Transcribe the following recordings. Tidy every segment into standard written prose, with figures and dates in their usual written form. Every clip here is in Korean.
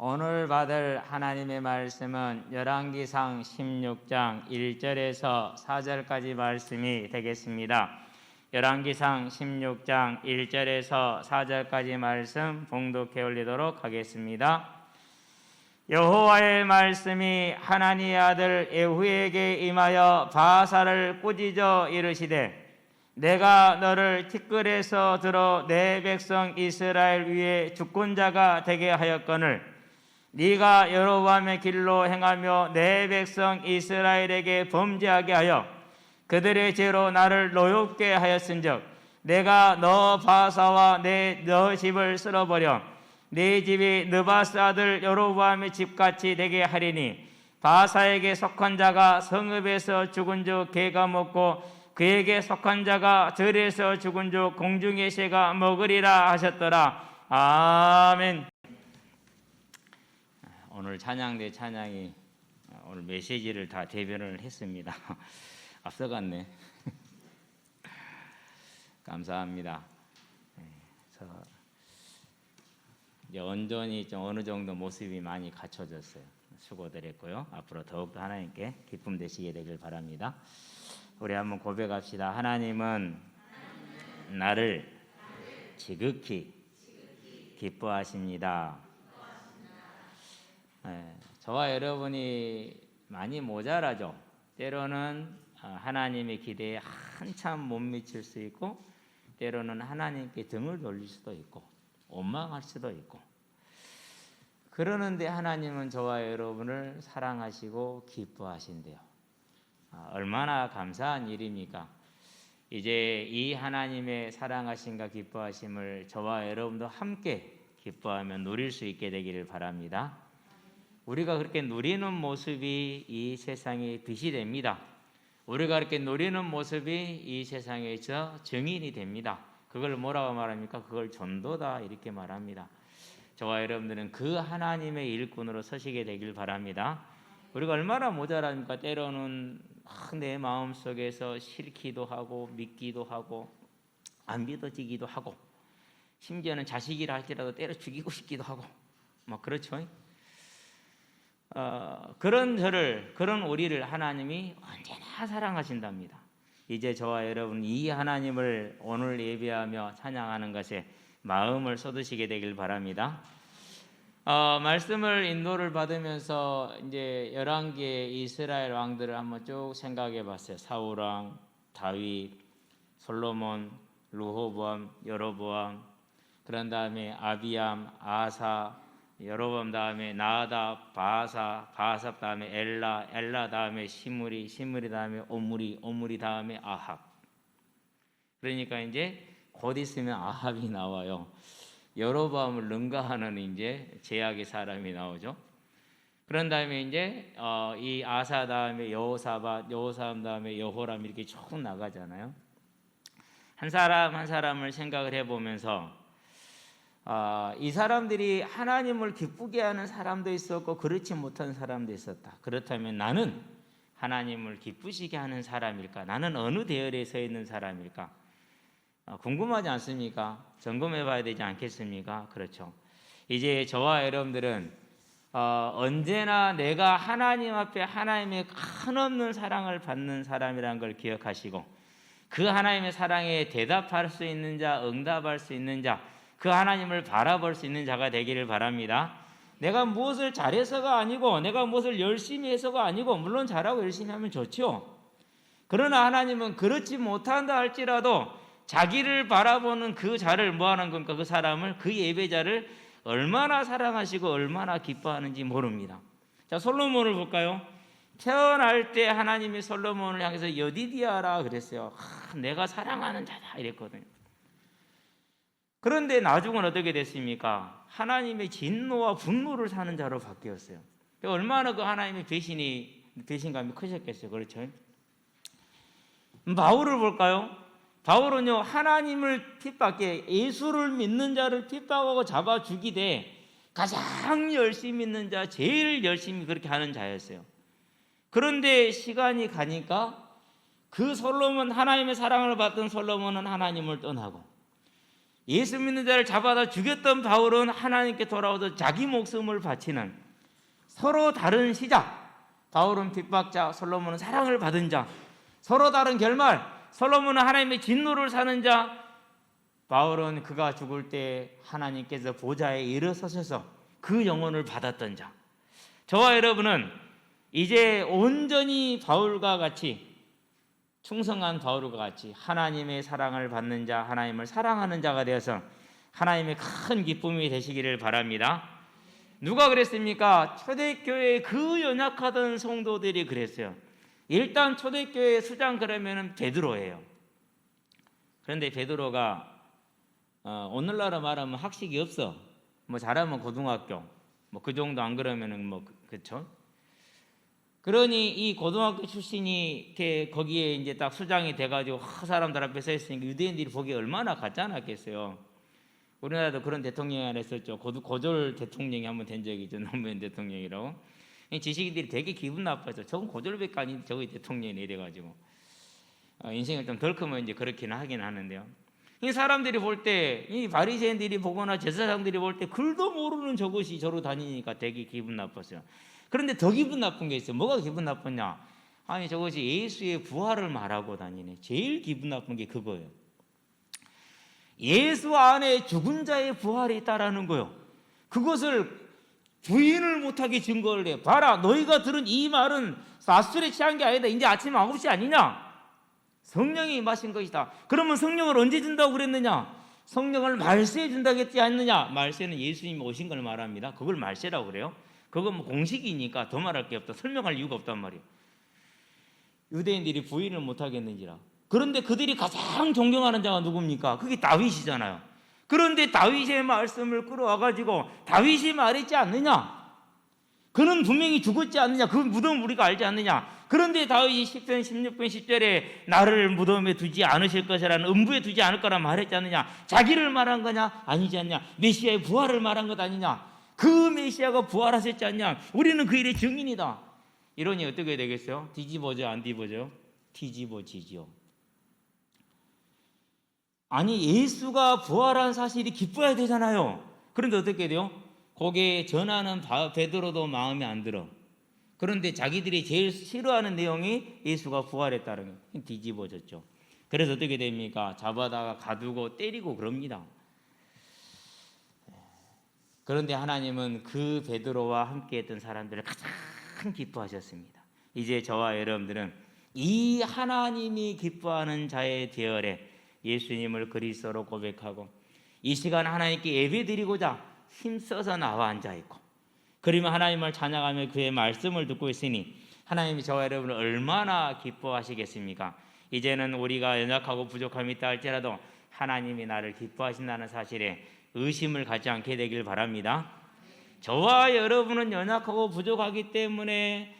오늘 받을 하나님의 말씀은 열왕기상 16장 1절에서 4절까지 말씀이 되겠습니다. 열왕기상 16장 1절에서 4절까지 말씀 봉독해 올리도록 하겠습니다. 여호와의 말씀이 하나니의 아들 예후에게 임하여 바사를 꾸짖어 이르시되 내가 너를 티끌에서 들어 내 백성 이스라엘 위에 주권자가 되게 하였거늘 네가 여로보암의 길로 행하며 내 백성 이스라엘에게 범죄하게 하여 그들의 죄로 나를 노엽게 하였은즉 내가 너 바사와 너 집을 쓸어버려 네 집이 느바스 아들 여로보암의 집같이 되게 하리니 바사에게 속한 자가 성읍에서 죽은 주 개가 먹고 그에게 속한 자가 들에서 죽은 주 공중의 새가 먹으리라 하셨더라. 아멘. 오늘 찬양대 찬양이 오늘 메시지를 다 대변을 했습니다. 앞서갔네. 감사합니다. 이제 온전히 좀 어느 정도 모습이 많이 갖춰졌어요. 수고들 했고요. 앞으로 더욱더 하나님께 기쁨 되시게 되길 바랍니다. 우리 한번 고백합시다. 하나님은 나를 지극히 기뻐하십니다. 저와 여러분이 많이 모자라죠. 때로는 하나님의 기대에 한참 못 미칠 수 있고 때로는 하나님께 등을 돌릴 수도 있고 원망할 수도 있고 그러는데 하나님은 저와 여러분을 사랑하시고 기뻐하신대요. 얼마나 감사한 일입니까? 이제 이 하나님의 사랑하심과 기뻐하심을 저와 여러분도 함께 기뻐하며 누릴 수 있게 되기를 바랍니다. 우리가 그렇게 누리는 모습이 이 세상의 빛이 됩니다. 우리가 그렇게 누리는 모습이 이 세상에서 증인이 됩니다. 그걸 뭐라고 말합니까? 그걸 전도다 이렇게 말합니다. 저와 여러분들은 그 하나님의 일꾼으로 서시게 되길 바랍니다. 우리가 얼마나 모자랍니까? 때로는 내 마음속에서 싫기도 하고 믿기도 하고 안 믿어지기도 하고 심지어는 자식이라 할지라도 때려 죽이고 싶기도 하고 그렇죠. 그런 우리를 하나님이 언제나 사랑하신답니다. 이제 저와 여러분 이 하나님을 오늘 예배하며 찬양하는 것에 마음을 쏟으시게 되길 바랍니다. 말씀을 인도를 받으면서 이제 11개의 이스라엘 왕들을 한번 쭉 생각해 봤어요. 사울 왕, 다윗, 솔로몬, 르호보암, 여로보암, 그런 다음에 아비암, 아사, 여로보암 다음에 나답, 바사 다음에 엘라 다음에 시므리 다음에 오므리 다음에 아합. 그러니까 이제 곧 있으면 아합이 나와요. 여로보암을 능가하는 이제 제약의 사람이 나오죠. 그런 다음에 이제 이 아사 다음에 여호사암 다음에 여호람 이렇게 쭉 나가잖아요. 한 사람 한 사람을 생각을 해보면서 이 사람들이 하나님을 기쁘게 하는 사람도 있었고 그렇지 못한 사람도 있었다. 그렇다면 나는 하나님을 기쁘시게 하는 사람일까? 나는 어느 대열에 서 있는 사람일까? 궁금하지 않습니까? 점검해 봐야 되지 않겠습니까? 그렇죠. 이제 저와 여러분들은 언제나 내가 하나님 앞에 하나님의 한없는 사랑을 받는 사람이라는 걸 기억하시고 그 하나님의 사랑에 대답할 수 있는 자, 응답할 수 있는 자, 그 하나님을 바라볼 수 있는 자가 되기를 바랍니다. 내가 무엇을 잘해서가 아니고 내가 무엇을 열심히 해서가 아니고 물론 잘하고 열심히 하면 좋죠. 그러나 하나님은 그렇지 못한다 할지라도 자기를 바라보는 그 자를 뭐하는 겁니까? 그 사람을, 그 예배자를 얼마나 사랑하시고 얼마나 기뻐하는지 모릅니다. 자, 솔로몬을 볼까요? 태어날 때 하나님이 솔로몬을 향해서 여디디아라 그랬어요. 내가 사랑하는 자다 이랬거든요. 그런데 나중은 어떻게 됐습니까? 하나님의 진노와 분노를 사는 자로 바뀌었어요. 얼마나 그 하나님의 배신감이 크셨겠어요. 그렇죠? 바울을 볼까요? 바울은요, 하나님을 핍박해 예수를 믿는 자를 핍박하고 잡아 죽이되 가장 열심히 믿는 자, 제일 열심히 그렇게 하는 자였어요. 그런데 시간이 가니까 그 솔로몬, 하나님의 사랑을 받던 솔로몬은 하나님을 떠나고 예수 믿는 자를 잡아다 죽였던 바울은 하나님께 돌아와서 자기 목숨을 바치는 서로 다른 시작. 바울은 핍박자, 솔로몬은 사랑을 받은 자. 서로 다른 결말. 솔로몬은 하나님의 진노를 사는 자. 바울은 그가 죽을 때 하나님께서 보좌에 일어서셔서 그 영혼을 받았던 자. 저와 여러분은 이제 온전히 바울과 같이, 충성한 바울과 같이 하나님의 사랑을 받는 자, 하나님을 사랑하는 자가 되어서 하나님의 큰 기쁨이 되시기를 바랍니다. 누가 그랬습니까? 초대교회의 그 연약하던 성도들이 그랬어요. 일단 초대교회 수장 그러면 베드로예요. 그런데 베드로가 오늘날로 말하면 학식이 없어. 뭐 잘하면 고등학교, 뭐 그 정도 안 그러면은 뭐 그렇죠. 그러니 이 고등학교 출신이 이렇게 거기에 이제 딱 수장이 돼가지고 사람들 앞에 서 있으니까 유대인들이 보기에 얼마나 같지 않았겠어요. 우리나라도 그런 대통령이 하나 있었죠. 고졸 대통령이 한번 된 적이 있죠. 노무현 대통령이라고. 지식인들이 되게 기분 나빠서 저건 고졸밖에 아닌데 저거 대통령이 이래가지고 인생을 좀 덜 크면 이제 그렇게는 하긴 하는데요. 이 사람들이 볼 때, 이 바리새인들이 보거나 제사장들이 볼 때 글도 모르는 저것이 저로 다니니까 되게 기분 나빴어요. 그런데 더 기분 나쁜 게 있어요. 뭐가 기분 나쁘냐? 아니 저것이 예수의 부활을 말하고 다니네. 제일 기분 나쁜 게 그거예요. 예수 안에 죽은 자의 부활이 있다라는 거예요. 그것을 부인을 못하게 증거를 해. 봐라, 너희가 들은 이 말은 낮술에 취한 게 아니다. 이제 아침 9시 아니냐? 성령이 임하신 것이다. 그러면 성령을 언제 준다고 그랬느냐? 성령을 말세에 준다고 했지 않느냐? 말세는 예수님이 오신 걸 말합니다. 그걸 말세라고 그래요. 그건 뭐 공식이니까 더 말할 게 없다. 설명할 이유가 없단 말이에요. 유대인들이 부인을 못하겠는지라. 그런데 그들이 가장 존경하는 자가 누굽니까? 그게 다윗이잖아요. 그런데 다윗의 말씀을 끌어와가지고 다윗이 말했지 않느냐? 그는 분명히 죽었지 않느냐? 그 무덤 우리가 알지 않느냐? 그런데 다윗이 10편 16편 10절에 나를 무덤에 두지 않으실 것이라는 음부에 두지 않을 거라 말했지 않느냐? 자기를 말한 거냐? 아니지 않냐? 메시아의 부활을 말한 것 아니냐? 그 메시아가 부활하셨지 않냐? 우리는 그 일의 증인이다. 이러니 어떻게 되겠어요? 뒤집어져 안 뒤집어져? 뒤집어지죠. 아니 예수가 부활한 사실이 기뻐야 되잖아요. 그런데 어떻게 돼요? 거기에 전하는 베드로도 마음에 안 들어. 그런데 자기들이 제일 싫어하는 내용이 예수가 부활했다는 게 뒤집어졌죠. 그래서 어떻게 됩니까? 잡아다가 가두고 때리고 그럽니다. 그런데 하나님은 그 베드로와 함께했던 사람들을 가장 기뻐하셨습니다. 이제 저와 여러분들은 이 하나님이 기뻐하는 자의 대열에 예수님을 그리스도로 고백하고 이 시간 하나님께 예배드리고자 힘써서 나와 앉아있고, 그러면 하나님을 찬양하며 그의 말씀을 듣고 있으니 하나님이 저와 여러분을 얼마나 기뻐하시겠습니까? 이제는 우리가 연약하고 부족함이 있다 할지라도 하나님이 나를 기뻐하신다는 사실에 의심을 갖지 않게 되길 바랍니다. 저와 여러분은 연약하고 부족하기 때문에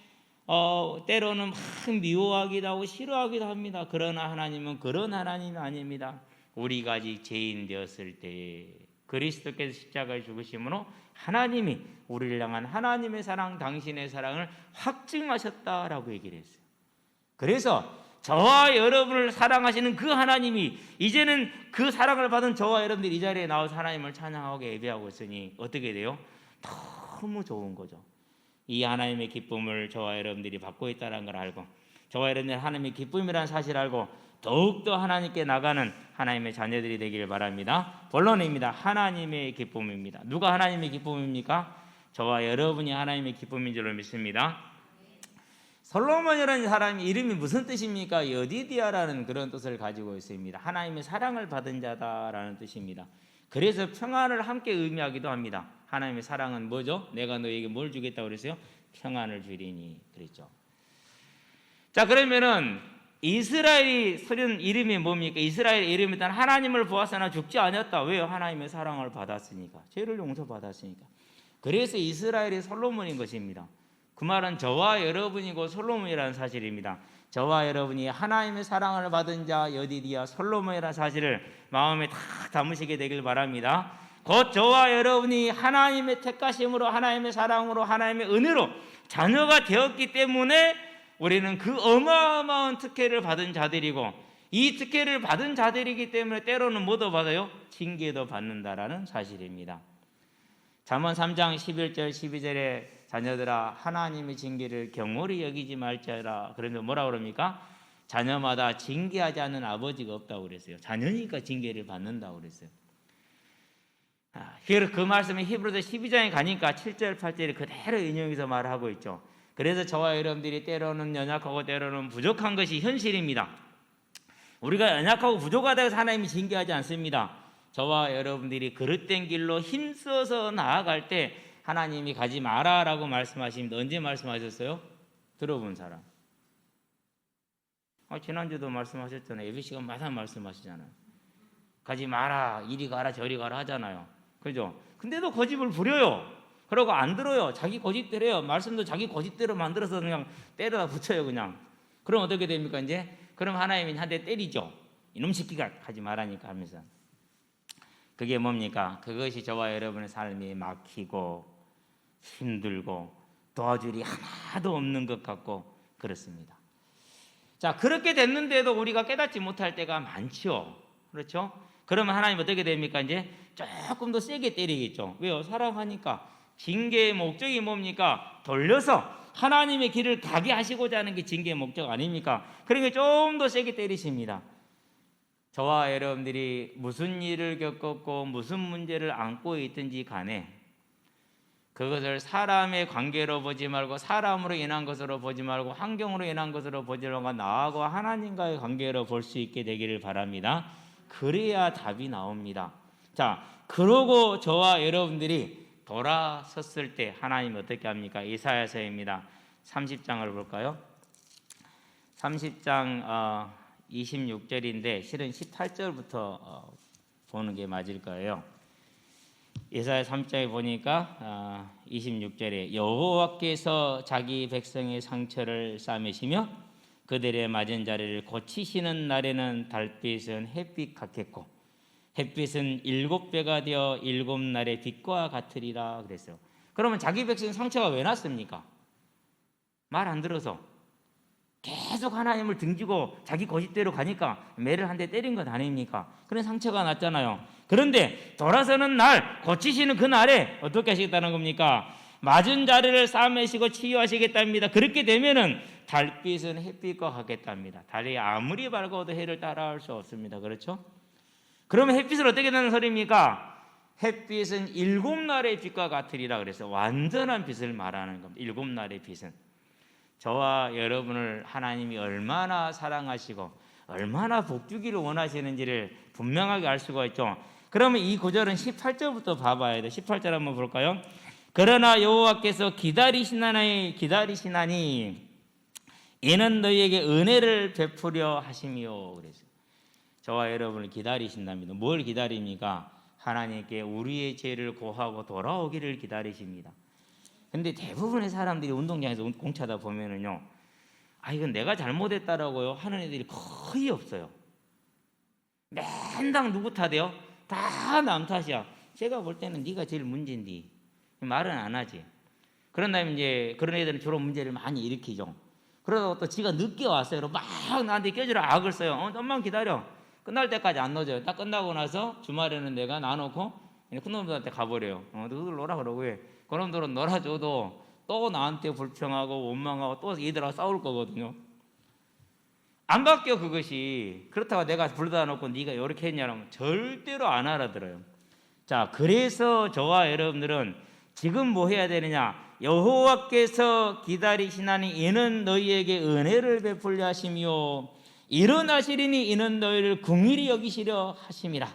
때로는 막 미워하기도 하고 싫어하기도 합니다. 그러나 하나님은 그런 하나님이 아닙니다. 우리가 아직 죄인 되었을 때 그리스도께서 십자가에 죽으심으로 하나님이 우리를 향한 하나님의 사랑, 당신의 사랑을 확증하셨다라고 얘기를 했어요. 그래서 저와 여러분을 사랑하시는 그 하나님이 이제는 그 사랑을 받은 저와 여러분들이 이 자리에 나와서 하나님을 찬양하고 예배하고 있으니 어떻게 돼요? 너무 좋은 거죠. 이 하나님의 기쁨을 저와 여러분들이 받고 있다는 걸 알고, 저와 여러분들이 하나님의 기쁨이라는 사실을 알고 더욱더 하나님께 나가는 하나님의 자녀들이 되기를 바랍니다. 본론입니다. 하나님의 기쁨입니다. 누가 하나님의 기쁨입니까? 저와 여러분이 하나님의 기쁨인 줄로 믿습니다. 솔로몬이라는 사람의 이름이 무슨 뜻입니까? 여디디아라는 그런 뜻을 가지고 있습니다. 하나님의 사랑을 받은 자다라는 뜻입니다. 그래서 평안을 함께 의미하기도 합니다. 하나님의 사랑은 뭐죠? 내가 너에게 뭘 주겠다고 그랬어요? 평안을 주리니 그랬죠. 자, 그러면은 이스라엘이 쓰는 이름이 뭡니까? 이스라엘의 이름이 일단 하나님을 보았으나 죽지 않았다. 왜요? 하나님의 사랑을 받았으니까. 죄를 용서받았으니까. 그래서 이스라엘이 솔로몬인 것입니다. 그 말은 저와 여러분이고 솔로몬이라는 사실입니다. 저와 여러분이 하나님의 사랑을 받은 자 여디디아 솔로몬이라는 사실을 마음에 다 담으시게 되길 바랍니다. 곧 저와 여러분이 하나님의 택하심으로, 하나님의 사랑으로, 하나님의 은혜로 자녀가 되었기 때문에 우리는 그 어마어마한 특혜를 받은 자들이고, 이 특혜를 받은 자들이기 때문에 때로는 뭐도 받아요? 징계도 받는다라는 사실입니다. 잠언 3장 11절 12절에 자녀들아 하나님의 징계를 경홀히 여기지 말지어라. 그러면 뭐라 그럽니까? 자녀마다 징계하지 않는 아버지가 없다고 그랬어요. 자녀니까 징계를 받는다고 그랬어요. 그 말씀이 히브리서 12장에 가니까 7절 8절이 그대로 인용해서 말하고 있죠. 그래서 저와 여러분들이 때로는 연약하고 때로는 부족한 것이 현실입니다. 우리가 연약하고 부족하다고 해서 하나님이 징계하지 않습니다. 저와 여러분들이 그릇된 길로 힘써서 나아갈 때 하나님이 가지 마라라고 말씀하십니다. 언제 말씀하셨어요? 들어본 사람. 지난주도 말씀하셨잖아요. 예배 시간마다 말씀하시잖아요. 가지 마라, 이리 가라 저리 가라 하잖아요. 그죠? 근데도 고집을 부려요. 그러고 안 들어요. 자기 고집대로 해요. 말씀도 자기 고집대로 만들어서 그냥 때려다 붙여요. 그냥. 그럼 어떻게 됩니까 이제? 그럼 하나님이 한 대 때리죠. 이놈 새끼가 가지 말라니까 하면서. 그게 뭡니까? 그것이 저와 여러분의 삶이 막히고 힘들고 도와줄이 하나도 없는 것 같고 그렇습니다. 자, 그렇게 됐는데도 우리가 깨닫지 못할 때가 많죠. 그렇죠? 그러면 하나님 어떻게 됩니까? 이제 조금 더 세게 때리겠죠. 왜요? 사랑하니까. 징계의 목적이 뭡니까? 돌려서 하나님의 길을 가게 하시고자 하는 게 징계의 목적 아닙니까? 그러니까 좀 더 세게 때리십니다. 저와 여러분들이 무슨 일을 겪었고 무슨 문제를 안고 있든지 간에 그것을 사람의 관계로 보지 말고 사람으로 인한 것으로 보지 말고 환경으로 인한 것으로 보지 말고 나하고 하나님과의 관계로 볼 수 있게 되기를 바랍니다. 그래야 답이 나옵니다. 자, 그러고 저와 여러분들이 돌아섰을 때 하나님 어떻게 합니까? 이사야서입니다. 30장을 볼까요? 30장 26절인데 실은 18절부터 보는 게 맞을 거예요. 예사야 3장에 보니까 26절에 여호와께서 자기 백성의 상처를 싸매시며 그들의 맞은 자리를 고치시는 날에는 달빛은 햇빛 같겠고 햇빛은 7배가 되어 7날의 빛과 같으리라 그랬어요. 그러면 자기 백성 상처가 왜 났습니까? 말 안 들어서 계속 하나님을 등지고 자기 고집대로 가니까 매를 한 대 때린 것 아닙니까? 그런 상처가 났잖아요. 그런데 돌아서는 날, 고치시는 그 날에 어떻게 하시겠다는 겁니까? 맞은 자리를 싸매시고 치유하시겠답니다. 그렇게 되면은 달빛은 햇빛과 같겠답니다. 달이 아무리 밝아도 해를 따라올 수 없습니다. 그렇죠? 그러면 햇빛은 어떻게 되는 소리입니까? 햇빛은 7날의 빛과 같으리라 그래서 완전한 빛을 말하는 겁니다. 7날의 빛은. 저와 여러분을 하나님이 얼마나 사랑하시고 얼마나 복주기를 원하시는지를 분명하게 알 수가 있죠. 그러면 이 구절은 18절부터 봐봐야 돼. 18절 한번 볼까요? 그러나 여호와께서 기다리시나니 이는 너희에게 은혜를 베푸려 하심이요. 그래서 저와 여러분을 기다리신답니다. 뭘 기다립니까? 하나님께 우리의 죄를 고하고 돌아오기를 기다리십니다. 근데 대부분의 사람들이 운동장에서 공차다 보면은요, 이건 내가 잘못했다라고요 하는 애들이 거의 없어요. 맨날 누구 탓이요? 다 남 탓이야. 제가 볼 때는 네가 제일 문제인데 말은 안 하지. 그런 다음에 이제 그런 애들은 주로 문제를 많이 일으키죠. 그러다가 또 지가 늦게 왔어요. 막 나한테 껴주라 악을 써요. 좀만 기다려. 끝날 때까지 안 넣어줘요. 딱 끝나고 나서 주말에는 내가 놔놓고 큰 놈들한테 가버려요. 너희들 놀아 그러고 해. 그놈들은 놀아줘도 또 나한테 불평하고 원망하고 또 얘들하고 싸울 거거든요. 안 바뀌어 그것이. 그렇다고 내가 불러다 놓고 네가 이렇게 했냐면 절대로 안 알아들어요. 자, 그래서 저와 여러분들은 지금 뭐 해야 되느냐? 여호와께서 기다리시나니 이는 너희에게 은혜를 베풀려 하심이요 일어나시리니 이는 너희를 긍휼히 여기시려 하심이라.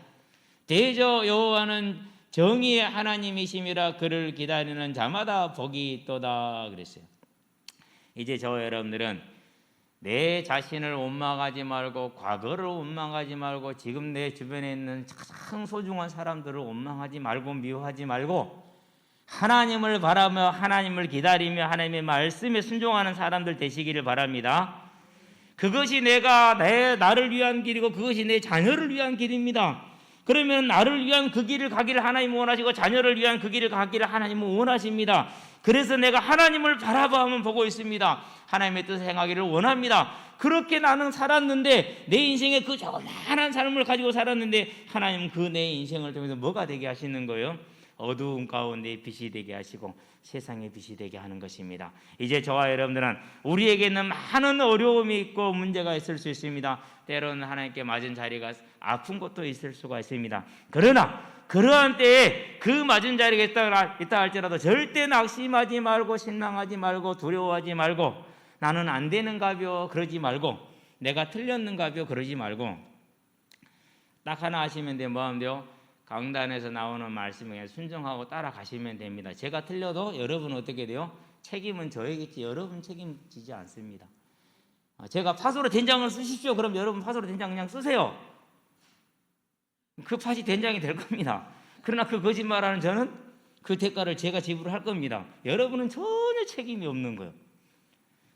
대저 여호와는 정의의 하나님이심이라 그를 기다리는 자마다 복이 있도다 그랬어요. 이제 저와 여러분들은 내 자신을 원망하지 말고 과거를 원망하지 말고 지금 내 주변에 있는 가장 소중한 사람들을 원망하지 말고 미워하지 말고 하나님을 바라며 하나님을 기다리며 하나님의 말씀에 순종하는 사람들 되시기를 바랍니다. 그것이 나를 위한 길이고 그것이 내 자녀를 위한 길입니다. 그러면 나를 위한 그 길을 가기를 하나님은 원하시고 자녀를 위한 그 길을 가기를 하나님은 원하십니다. 그래서 내가 하나님을 바라보면 보고 있습니다. 하나님의 뜻을 행하기를 원합니다. 그렇게 나는 살았는데, 내 인생에 그 조그마한 삶을 가지고 살았는데 하나님은 그 내 인생을 통해서 뭐가 되게 하시는 거예요? 어두운 가운데 빛이 되게 하시고 세상의 빛이 되게 하는 것입니다. 이제 저와 여러분들은 우리에게는 많은 어려움이 있고 문제가 있을 수 있습니다. 때로는 하나님께 맞은 자리가 아픈 것도 있을 수가 있습니다. 그러나 그러한 때에 그 맞은 자리가 있다 할지라도 절대 낙심하지 말고 실망하지 말고 두려워하지 말고 나는 안 되는가벼 그러지 말고 내가 틀렸는가벼 그러지 말고 딱 하나 하시면 돼요. 뭐 하면 돼요? 강단에서 나오는 말씀에 순종하고 따라가시면 됩니다. 제가 틀려도 여러분 어떻게 돼요? 책임은 저에게지 여러분 책임지지 않습니다. 제가 팥으로 된장을 쓰십시오. 그럼 여러분 팥으로 된장 그냥 쓰세요. 그 팥이 된장이 될 겁니다. 그러나 그 거짓말하는 저는 그 대가를 제가 지불할 겁니다. 여러분은 전혀 책임이 없는 거예요.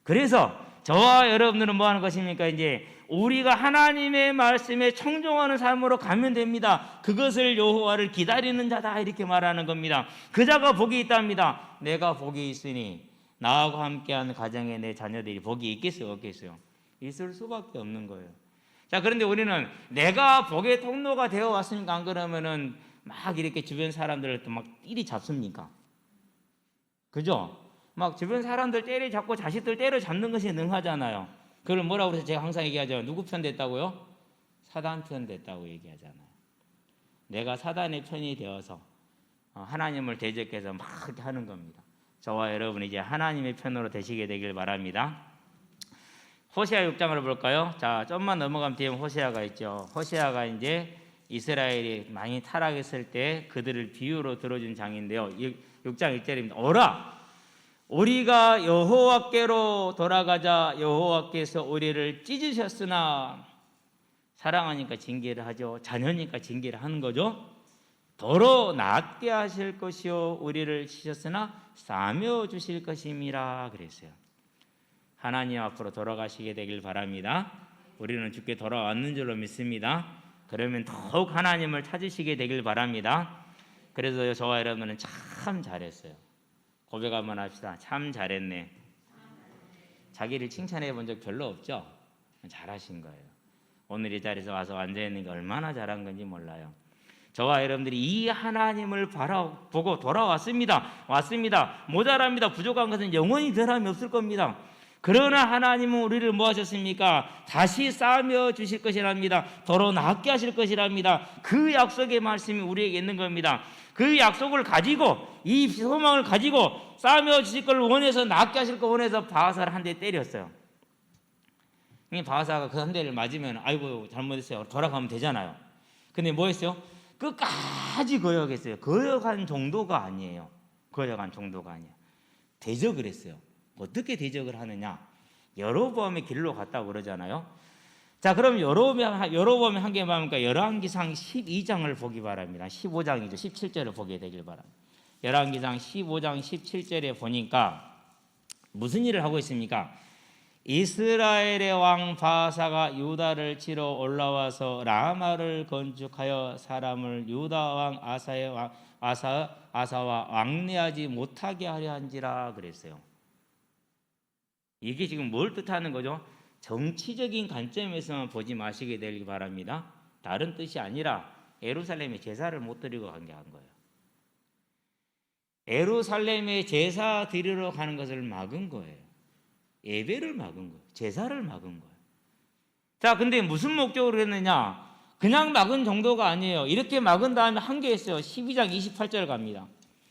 그래서 저와 여러분들은 뭐 하는 것입니까? 이제 우리가 하나님의 말씀에 청종하는 삶으로 가면 됩니다. 그것을 여호와를 기다리는 자다 이렇게 말하는 겁니다. 그 자가 복이 있답니다. 내가 복이 있으니 나하고 함께하는 가정에 내 자녀들이 복이 있겠어요? 없겠어요? 있을 수밖에 없는 거예요. 자, 그런데 우리는 내가 복의 통로가 되어 왔으니까 안 그러면은 막 이렇게 주변 사람들을 또 막 띠리 잡습니까? 그죠? 막 주변 사람들 때려잡고 자식들 때려잡는 것이 능하잖아요. 그걸 뭐라고 해서 제가 항상 얘기하죠. 누구 편 됐다고요? 사단 편 됐다고 얘기하잖아요. 내가 사단의 편이 되어서 하나님을 대적해서 막 그렇게 하는 겁니다. 저와 여러분 이제 하나님의 편으로 되시게 되길 바랍니다. 호세아 6장을 볼까요? 자, 좀만 넘어가면 뒤에 호세아가 있죠. 호세아가 이제 이스라엘이 많이 타락했을 때 그들을 비유로 들어준 장인데요. 6장 1절입니다. 오라! 우리가 여호와께로 돌아가자. 여호와께서 우리를 찢으셨으나 사랑하니까 징계를 하죠. 자녀니까 징계를 하는 거죠. 더러 낫게 하실 것이요 우리를 치셨으나 싸매어 주실 것임이라 그랬어요. 하나님 앞으로 돌아가시게 되길 바랍니다. 우리는 주께 돌아왔는 줄로 믿습니다. 그러면 더욱 하나님을 찾으시게 되길 바랍니다. 그래서 저와 여러분은 참 잘했어요. 고백 한번 합시다. 참 잘했네. 자기를 칭찬해 본 적 별로 없죠? 잘하신 거예요. 오늘 이 자리에서 와서 앉아있는 게 얼마나 잘한 건지 몰라요. 저와 여러분들이 이 하나님을 바라보고 돌아왔습니다. 왔습니다. 모자랍니다. 부족한 것은 영원히 변함이 없을 겁니다. 그러나 하나님은 우리를 뭐 하셨습니까? 다시 쌓아며 주실 것이랍니다. 더러 낫게 하실 것이랍니다. 그 약속의 말씀이 우리에게 있는 겁니다. 그 약속을 가지고 이 소망을 가지고 쌓아며 주실 걸 원해서 낫게 하실 걸 원해서 바하사를 한 대 때렸어요. 바하사가 그 한 대를 맞으면 아이고 잘못했어요. 돌아가면 되잖아요. 근데 뭐 했어요? 끝까지 거역했어요. 거역한 정도가 아니에요. 거역한 정도가 아니에요. 대적을 했어요. 어떻게 대적을 하느냐? 여로보암의 길로 갔다고 그러잖아요. 자, 그럼 여로보암이 한 게 뭡니까? 열왕기상 12장을 보기 바랍니다. 15장이죠. 17절을 보게 되길 바랍니다. 열왕기상 15장 17절에 보니까 무슨 일을 하고 있습니까? 이스라엘의 왕 바하사가 유다를 치러 올라와서 라마를 건축하여 사람을 유다 왕 아사와 왕래하지 못하게 하려 한지라 그랬어요. 이게 지금 뭘 뜻하는 거죠? 정치적인 관점에서만 보지 마시게 되길 바랍니다. 다른 뜻이 아니라 예루살렘에 제사를 못 드리고 간 거예요. 예루살렘에 제사 드리러 가는 것을 막은 거예요. 예배를 막은 거예요. 제사를 막은 거예요. 자, 근데 무슨 목적으로 했느냐? 그냥 막은 정도가 아니에요. 이렇게 막은 다음에 한 게 있어요. 12장 28절 갑니다.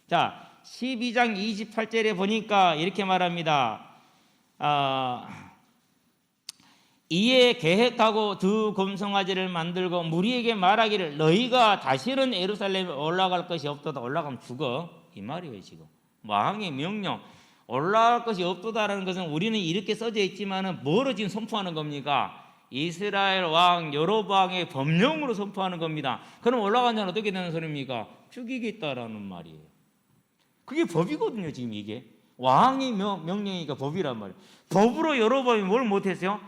자, 12장 28절에 보니까 이렇게 말합니다. 이에 계획하고 두 금송아지를 만들고 무리에게 말하기를 너희가 다시는 예루살렘에 올라갈 것이 없도다. 올라가면 죽어. 이 말이에요. 지금 왕의 명령 올라갈 것이 없도다라는 것은 우리는 이렇게 써져 있지만은 뭐로 지금 선포하는 겁니까? 이스라엘 왕 여로보암의 법령으로 선포하는 겁니다. 그럼 올라간 자는 어떻게 되는 소리입니까? 죽이겠다라는 말이에요. 그게 법이거든요. 지금 이게 왕의 명령이니까 법이란 말이에요. 법으로 여로보암이 뭘 못했어요?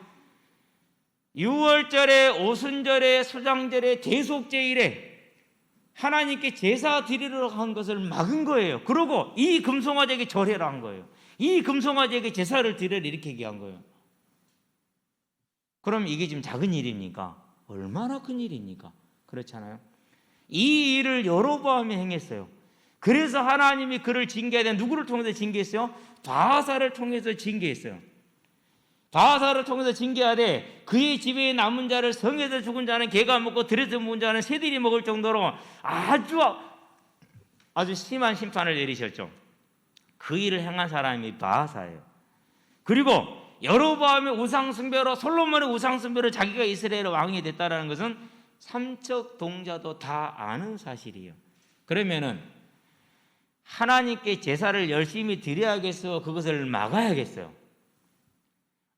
6월절에 오순절에 수장절에 대속제일에 하나님께 제사 드리러 한 것을 막은 거예요. 그러고 이 금송아지에게 절해라 한 거예요. 이 금송아지에게 제사를 드리라 이렇게 얘기한 거예요. 그럼 이게 지금 작은 일입니까? 얼마나 큰 일입니까? 그렇잖아요. 이 일을 여로보암이 행했어요. 그래서 하나님이 그를 징계하되 누구를 통해서 징계했어요? 바하사를 통해서 징계했어요. 바하사를 통해서 징계하되 그의 집에 남은 자를 성에서 죽은 자는 개가 먹고 들에서 묵은 자는 새들이 먹을 정도로 아주 심한 심판을 내리셨죠. 그 일을 행한 사람이 바하사예요. 그리고 여로보암의 우상숭배로 솔로몬의 우상숭배로 자기가 이스라엘의 왕이 됐다는 것은 삼척 동자도 다 아는 사실이에요. 그러면은 하나님께 제사를 열심히 드려야겠어? 그것을 막아야겠어요?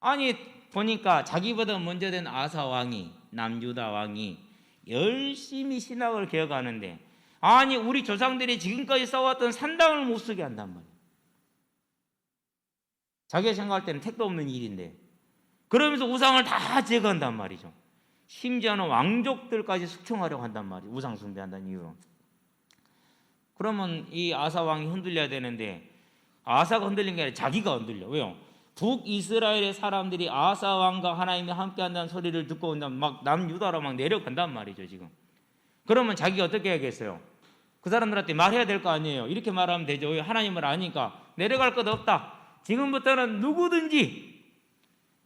아니 보니까 자기보다 먼저 된 아사 왕이, 남유다 왕이 열심히 신학을 개혁하는데 아니 우리 조상들이 지금까지 쌓아왔던 산당을 못 쓰게 한단 말이에요. 자기가 생각할 때는 택도 없는 일인데 그러면서 우상을 다 제거한단 말이죠. 심지어는 왕족들까지 숙청하려고 한단 말이에요. 우상 숭배한다는 이유로. 그러면 이 아사 왕이 흔들려야 되는데 아사가 흔들린 게 아니라 자기가 흔들려. 왜요? 북이스라엘의 사람들이 아사 왕과 하나님이 함께한다는 소리를 듣고 온다면 막 남유다로 막 내려간단 말이죠. 지금. 그러면 자기가 어떻게 해야겠어요? 그 사람들한테 말해야 될 거 아니에요. 이렇게 말하면 되죠. 왜? 하나님을 아니까 내려갈 것 없다. 지금부터는 누구든지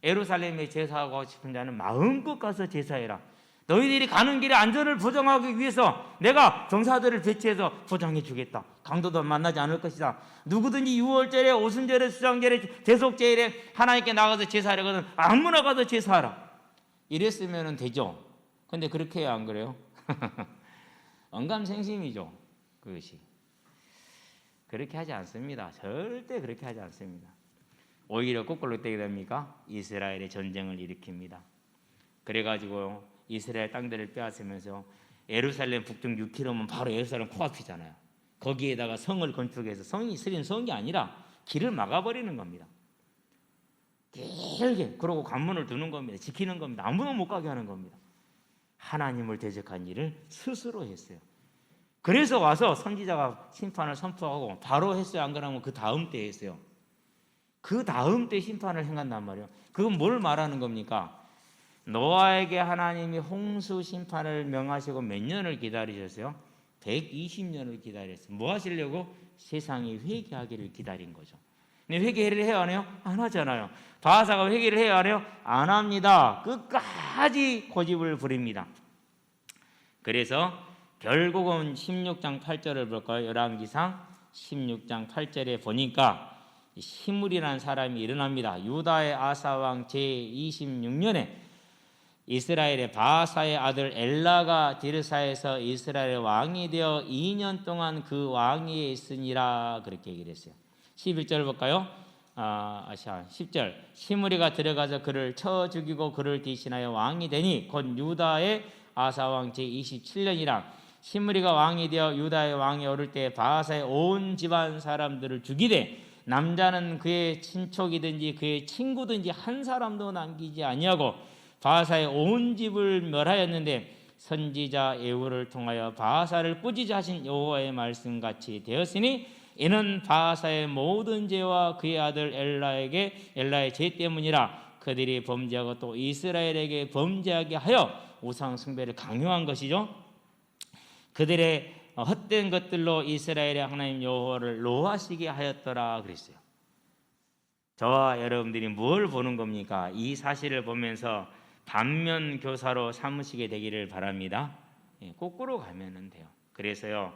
예루살렘에 제사하고 싶은 자는 마음껏 가서 제사해라. 너희들이 가는 길에 안전을 보장하기 위해서 내가 병사들을 배치해서 보장해 주겠다. 강도도 만나지 않을 것이다. 누구든지 유월절에 오순절에 수장절에 대속제일에 하나님께 나가서 제사하려거든 아무나 가서 제사하라. 이랬으면 되죠. 근데 그렇게 해야 안 그래요? 언감생심이죠. 그것이. 그렇게 하지 않습니다. 절대 그렇게 하지 않습니다. 오히려 거꾸로 어떻게 됩니까? 이스라엘의 전쟁을 일으킵니다. 그래가지고 이스라엘 땅들을 빼앗으면서 예루살렘 북쪽 6km면 바로 예루살렘 코앞이잖아요. 거기에다가 성을 건축해서 성이 쓰린 성이 아니라 길을 막아버리는 겁니다. 길게. 그러고 관문을 두는 겁니다. 지키는 겁니다. 아무도 못 가게 하는 겁니다. 하나님을 대적한 일을 스스로 했어요. 그래서 와서 선지자가 심판을 선포하고 바로 했어요. 안 그러면 그 다음 때 했어요. 그 다음 때 심판을 행한단 말이에요. 그건 뭘 말하는 겁니까? 노아에게 하나님이 홍수 심판을 명하시고 몇 년을 기다리셨어요? 120년을 기다렸어요. 뭐 하시려고? 세상이 회개하기를 기다린 거죠. 근데 회개를 해야 하네요? 안 하잖아요. 바하사가 회개를 해야 하네요? 안 합니다. 끝까지 고집을 부립니다. 그래서 결국은 16장 8절을 볼까요? 열왕기상 16장 8절에 보니까 시므리라는 사람이 일어납니다. 유다의 아사왕 제26년에 이스라엘의 바하사의 아들 엘라가 디르사에서 이스라엘의 왕이 되어 2년 동안 그 왕위에 있으니라 그렇게 얘기를 했어요. 11절 볼까요? 10절 시므리가 들어가서 그를 쳐 죽이고 그를 대신하여 왕이 되니 곧 유다의 아사왕 제27년이라 시므리가 왕이 되어 유다의 왕이 오를 때 바하사의 온 집안 사람들을 죽이되 남자는 그의 친척이든지 그의 친구든지 한 사람도 남기지 아니하고 바하사의 온 집을 멸하였는데 선지자 예후를 통하여 바하사를 꾸짖어 하신 여호와의 말씀같이 되었으니 이는 바하사의 모든 죄와 그의 아들 엘라의 죄 때문이라. 그들이 범죄하고 또 이스라엘에게 범죄하게 하여 우상 숭배를 강요한 것이죠. 그들의 헛된 것들로 이스라엘의 하나님 여호와를 노하시게 하였더라 그랬어요. 저와 여러분들이 뭘 보는 겁니까? 이 사실을 보면서 반면 교사로 삼으시게 되기를 바랍니다. 거꾸로 가면은 돼요. 그래서요,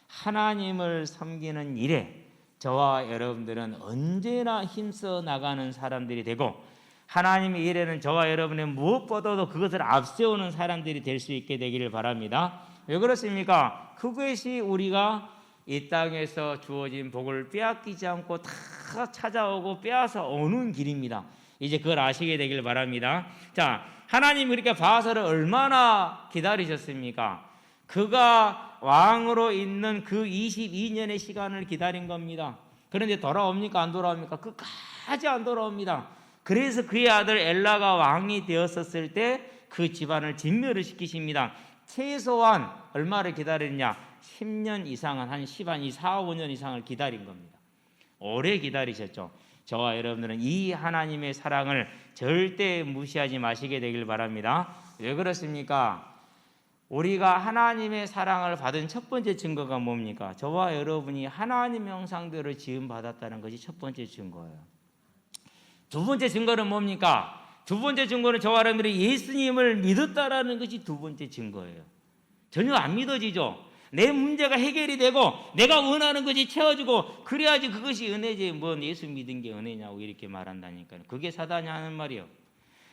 하나님을 섬기는 일에 저와 여러분들은 언제나 힘써 나가는 사람들이 되고 하나님의 일에는 저와 여러분의 무엇보다도 그것을 앞세우는 사람들이 될 수 있게 되기를 바랍니다. 왜 그렇습니까? 그것이 우리가 이 땅에서 주어진 복을 빼앗기지 않고 다 찾아오고 빼앗아 오는 길입니다. 이제 그걸 아시게 되길 바랍니다. 자, 하나님이 그렇게 바하사를 얼마나 기다리셨습니까? 그가 왕으로 있는 그 22년의 시간을 기다린 겁니다. 그런데 돌아옵니까? 안 돌아옵니까? 끝까지 안 돌아옵니다. 그래서 그의 아들 엘라가 왕이 되었었을 때 그 집안을 진멸을 시키십니다. 최소한 얼마를 기다리느냐? 10년 이상은 한 4, 5년 이상을 기다린 겁니다. 오래 기다리셨죠. 저와 여러분들은 이 하나님의 사랑을 절대 무시하지 마시게 되길 바랍니다. 왜 그렇습니까? 우리가 하나님의 사랑을 받은 첫 번째 증거가 뭡니까? 저와 여러분이 하나님의 형상대로 지음받았다는 것이 첫 번째 증거예요. 두 번째 증거는 뭡니까? 두 번째 증거는 저와 여러분들이 예수님을 믿었다라는 것이 두 번째 증거예요. 전혀 안 믿어지죠. 내 문제가 해결이 되고 내가 원하는 것이 채워지고 그래야지 그것이 은혜지, 뭔 예수 믿은 게 은혜냐고 이렇게 말한다니까요. 그게 사단이 하는 말이에요.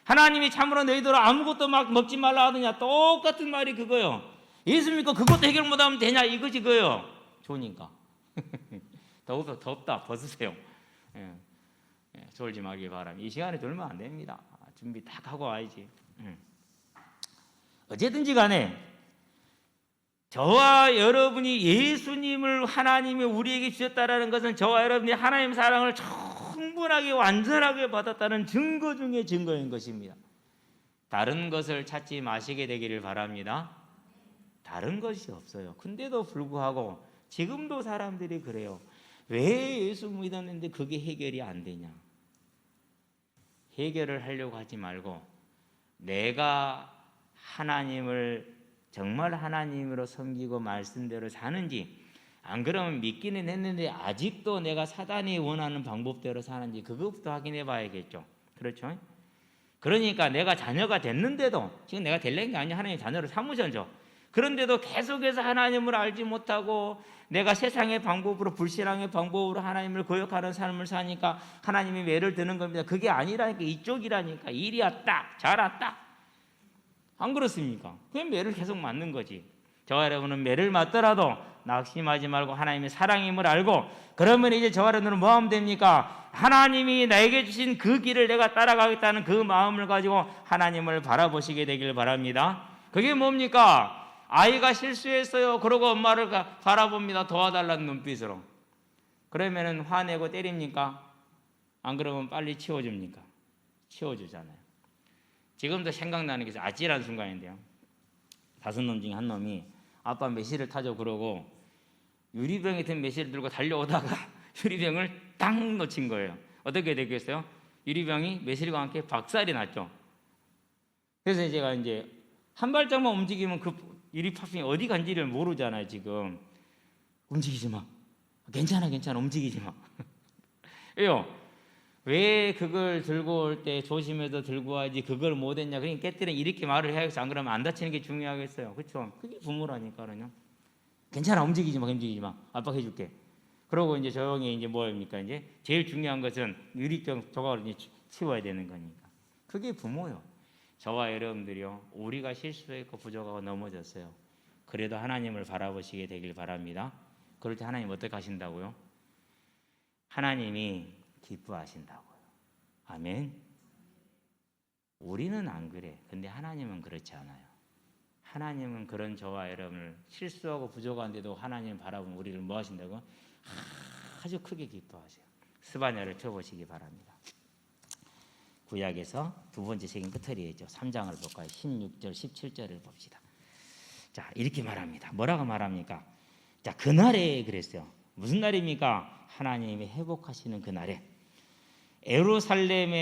하나님이 참으로 너희들 아무것도 막 먹지 말라 하느냐, 똑같은 말이 그거요. 예수 믿고 그것도 해결 못하면 되냐, 이것이 그거요. 좋으니까. 덥다 벗으세요. 졸지 말기 바랍니다. 이 시간에 졸면 안 됩니다. 준비 딱 하고 와야지. 어쨌든지 간에 저와 여러분이 예수님을 하나님이 우리에게 주셨다라는 것은 저와 여러분이 하나님의 사랑을 충분하게 완전하게 받았다는 증거 중에 증거인 것입니다. 다른 것을 찾지 마시게 되기를 바랍니다. 다른 것이 없어요. 근데도 불구하고 지금도 사람들이 그래요. 왜 예수 믿었는데 그게 해결이 안 되냐? 해결을 하려고 하지 말고 내가 하나님을 정말 하나님으로 섬기고 말씀대로 사는지, 안 그러면 믿기는 했는데 아직도 내가 사단이 원하는 방법대로 사는지 그것부터 확인해 봐야겠죠. 그렇죠? 그러니까 내가 자녀가 됐는데도, 지금 내가 될래는 게 아니야, 하나님의 자녀를 삼으셨죠. 그런데도 계속해서 하나님을 알지 못하고 내가 세상의 방법으로, 불신앙의 방법으로 하나님을 거역하는 삶을 사니까 하나님이 매를 드는 겁니다. 그게 아니라니까, 이쪽이라니까. 일이야 딱, 자라 딱. 안 그렇습니까? 그냥 매를 계속 맞는 거지. 저와 여러분은 매를 맞더라도 낙심하지 말고 하나님의 사랑임을 알고, 그러면 이제 저와 여러분은 뭐 하면 됩니까? 하나님이 나에게 주신 그 길을 내가 따라가겠다는 그 마음을 가지고 하나님을 바라보시게 되길 바랍니다. 그게 뭡니까? 아이가 실수했어요. 그러고 엄마를 바라봅니다. 도와달라는 눈빛으로. 그러면은 화내고 때립니까? 안 그러면 빨리 치워줍니까? 치워주잖아요. 지금도 생각나는 게 아찔한 순간인데요. 5놈 중에 한 놈이 아빠 매실을 타죠 그러고 유리병에 든 매실을 들고 달려오다가 유리병을 딱 놓친 거예요. 어떻게 되겠어요? 유리병이 매실과 함께 박살이 났죠. 그래서 제가 이제 한 발짝만 움직이면 그 유리 파핑이 어디 간지를 모르잖아요. 지금 움직이지 마. 괜찮아 움직이지 마. 왜요? 왜 그걸 들고 올 때 조심해서 들고 와야지 그걸 못했냐. 그러니까 깨뜨려 이렇게 말을 해야겠어. 안 그러면 안 다치는 게 중요하겠어요. 그렇죠? 그게 부모라니까요. 괜찮아, 움직이지 마. 아빠 해줄게. 그러고 이제 조용히 이제 뭐입니까? 이제 제일 중요한 것은 유리병 조각을 이제 치워야 되는 거니까. 그게 부모요. 저와 여러분들이요, 우리가 실수했고 부족하고 넘어졌어요. 그래도 하나님을 바라보시게 되길 바랍니다. 그럴 때 하나님 어떻게 하신다고요? 하나님이 기뻐하신다고요. 아멘. 우리는 안 그래. 근데 하나님은 그렇지 않아요. 하나님은 그런 저와 여러분을 실수하고 부족한데도 하나님을 바라보면 우리를 뭐 하신다고? 아주 크게 기뻐하세요. 스바냐를 쳐보시기 바랍니다. 구약에서 두 번째 책인 끝털이죠. 3장을 볼까요? 16절, 17절을 봅시다. 자, 이렇게 말합니다. 뭐라고 말합니까? 자, 그날에 그랬어요. 무슨 날입니까? 하나님이 회복하시는 그날에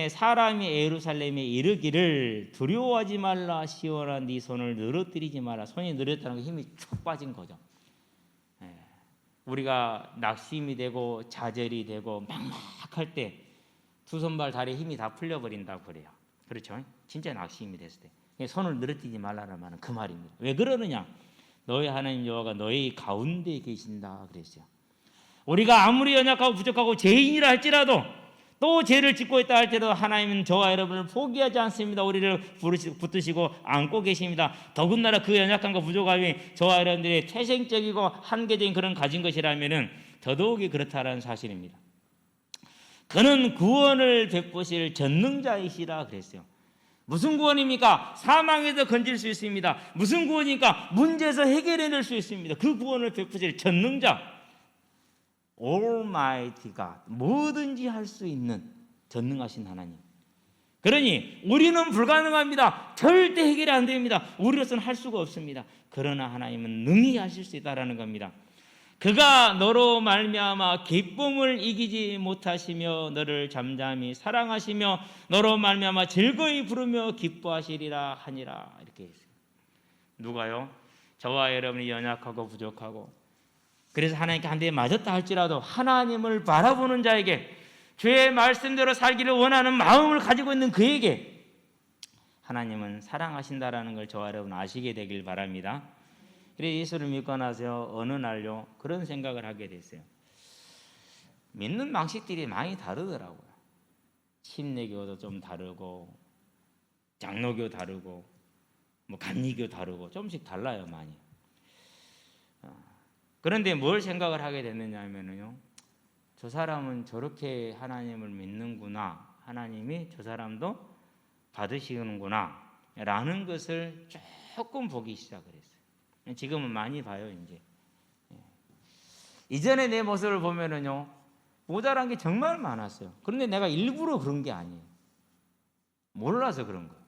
사람이 에루살렘에 이르기를 두려워하지 말라, 시온아 네 손을 늘어뜨리지 마라. 손이 늘었다는 게 힘이 쭉 빠진 거죠. 우리가 낙심이 되고 좌절이 되고 막막할 때 두 손발 다리에 힘이 다 풀려버린다고 그래요. 그렇죠? 진짜 낙심이 됐을 때 손을 늘어뜨리지 말라는 말은 그 말입니다. 왜 그러느냐? 너희 하나님 여호와가 너희 가운데 계신다 그랬어요. 우리가 아무리 연약하고 부족하고 죄인이라 할지라도, 또 죄를 짓고 있다 할지라도 하나님은 저와 여러분을 포기하지 않습니다. 우리를 붙드시고 안고 계십니다. 더군다나 그 연약함과 부족함이 저와 여러분들의 태생적이고 한계적인 그런 가진 것이라면 더더욱이 그렇다라는 사실입니다. 그는 구원을 베푸실 전능자이시라 그랬어요. 무슨 구원입니까? 사망에서 건질 수 있습니다. 무슨 구원입니까? 문제에서 해결해낼 수 있습니다. 그 구원을 베푸실 전능자, Almighty God, 뭐든지 할 수 있는 전능하신 하나님. 그러니 우리는 불가능합니다. 절대 해결이 안 됩니다. 우리로서는 할 수가 없습니다. 그러나 하나님은 능히 하실 수 있다라는 겁니다. 그가 너로 말미암아 기쁨을 이기지 못하시며 너를 잠잠히 사랑하시며 너로 말미암아 즐거이 부르며 기뻐하시리라 하니라. 이렇게 했어요. 누가요? 저와 여러분이 연약하고 부족하고, 그래서 하나님께 한 대 맞았다 할지라도 하나님을 바라보는 자에게, 주의 말씀대로 살기를 원하는 마음을 가지고 있는 그에게 하나님은 사랑하신다라는 걸 저와 여러분 아시게 되길 바랍니다. 그래서 예수를 믿고 나서 어느 날요 그런 생각을 하게 됐어요. 믿는 방식들이 많이 다르더라고요. 침례교도 좀 다르고, 장로교 다르고, 뭐 감리교 다르고, 조금씩 달라요, 많이. 그런데 뭘 생각을 하게 됐느냐 하면요, 저 사람은 저렇게 하나님을 믿는구나, 하나님이 저 사람도 받으시는구나 라는 것을 조금 보기 시작을 했어요. 지금은 많이 봐요. 이제 이전에 내 모습을 보면은요 모자란 게 정말 많았어요. 그런데 내가 일부러 그런 게 아니에요. 몰라서 그런 거예요.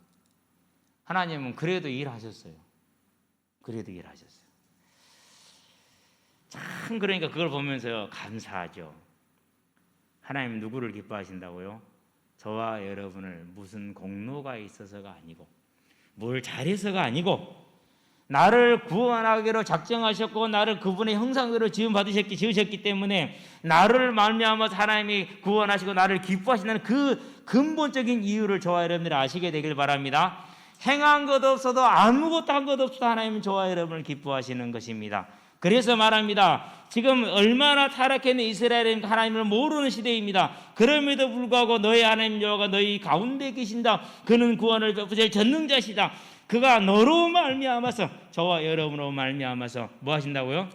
하나님은 그래도 일하셨어요. 그래도 일하셨어요. 참, 그러니까 그걸 보면서요 감사하죠. 하나님 누구를 기뻐하신다고요? 저와 여러분을 무슨 공로가 있어서가 아니고, 뭘 잘해서가 아니고, 나를 구원하기로 작정하셨고 나를 그분의 형상대로 지으셨기 때문에 나를 말미암아서 하나님이 구원하시고 나를 기뻐하신다는 그 근본적인 이유를 저와 여러분들이 아시게 되길 바랍니다. 행한 것 없어도, 아무것도 한 것 없어도 하나님은 저와 여러분을 기뻐하시는 것입니다. 그래서 말합니다. 지금 얼마나 타락했는 이스라엘은 하나님을 모르는 시대입니다. 그럼에도 불구하고 너희 하나님 여호와가 너희 가운데 계신다. 그는 구원을 베푸실 전능자시다. 그가 너로 말미암아서, 저와 여러분으로 말미암아서 뭐 하신다고요?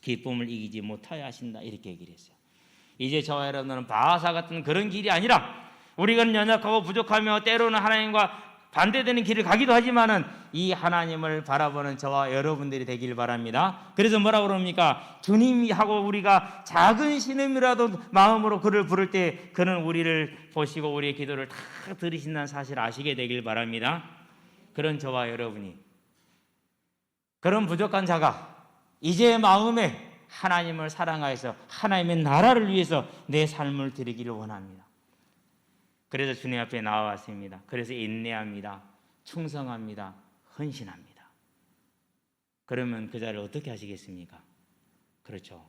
기쁨을 이기지 못하여 하신다. 이렇게 얘기를 했어요. 이제 저와 여러분은 바하사 같은 그런 길이 아니라, 우리가 연약하고 부족하며 때로는 하나님과 반대되는 길을 가기도 하지만은 이 하나님을 바라보는 저와 여러분들이 되길 바랍니다. 그래서 뭐라고 그럽니까? 주님이 하고 우리가 작은 신음이라도 마음으로 그를 부를 때 그는 우리를 보시고 우리의 기도를 다 들으신다는 사실을 아시게 되길 바랍니다. 그런 저와 여러분이, 그런 부족한 자가 이제 마음에 하나님을 사랑하여서 하나님의 나라를 위해서 내 삶을 드리기를 원합니다. 그래서 주님 앞에 나와왔습니다. 그래서 인내합니다. 충성합니다. 헌신합니다. 그러면 그 자를 어떻게 하시겠습니까? 그렇죠.